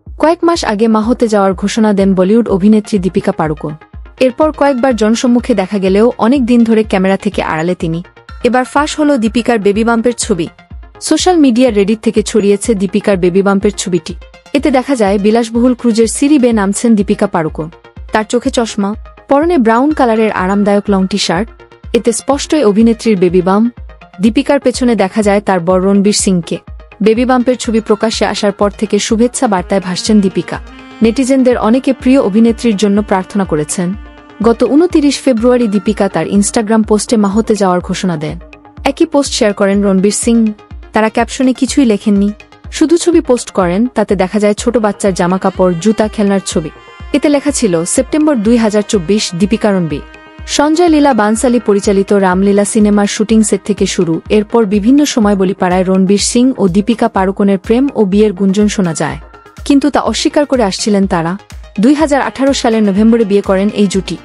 কয়েক মাস আগে মা হতে যাওয়ার ঘোষণা দেন বলিউড অভিনেত্রী দীপিকা পাড়ুকোন। এরপর কয়েকবার জনসম্মুখে দেখা গেলেও অনেক দিন ধরে ক্যামেরা থেকে আড়ালে তিনি। এবার ফাঁস হল দীপিকার বেবি বাম্পের ছবি। সোশ্যাল মিডিয়া রেডিট থেকে ছড়িয়েছে দীপিকার বেবি বাম্পের ছবিটি। এতে দেখা যায় বিলাসবহুল ক্রুজের সিঁড়ি বেয়ে নামছেন দীপিকা পাড়ুকোন। তার চোখে চশমা, পরনে ব্রাউন কালারের আরামদায়ক লং টি শার্ট। এতে স্পষ্টই অভিনেত্রীর বেবি বাম্প। দীপিকার পেছনে দেখা যায় তার বর রণবীর সিংকে। বেবি বাম্পের ছবি প্রকাশ্যে আসার পর থেকে শুভেচ্ছা বার্তায় ভাসছেন দীপিকা। নেটিজেনদের অনেকে প্রিয় অভিনেত্রীর জন্য প্রার্থনা করেছেন। গত 29 ফেব্রুয়ারি দীপিকা তার ইনস্টাগ্রাম পোস্টে মা হতে যাওয়ার ঘোষণা দেন। একই পোস্ট শেয়ার করেন রণবীর সিং। তারা ক্যাপশনে কিছুই লেখেননি, শুধু ছবি পোস্ট করেন। তাতে দেখা যায় ছোট বাচ্চার জামাকাপড়, জুতা, খেলনার ছবি। এতে লেখা ছিল সেপ্টেম্বর 2024, দীপিকা রণবীর। সঞ্জয় লীলা বানসালি পরিচালিত রামলীলা সিনেমার শুটিং সেট থেকে শুরু। এরপর বিভিন্ন সময় বলিপাড়ায় রণবীর সিং ও দীপিকা পাড়ুকোনের প্রেম ও বিয়ের গুঞ্জন শোনা যায়, কিন্তু তা অস্বীকার করে আসছিলেন তারা। 2018 সালের নভেম্বরে বিয়ে করেন এই জুটি।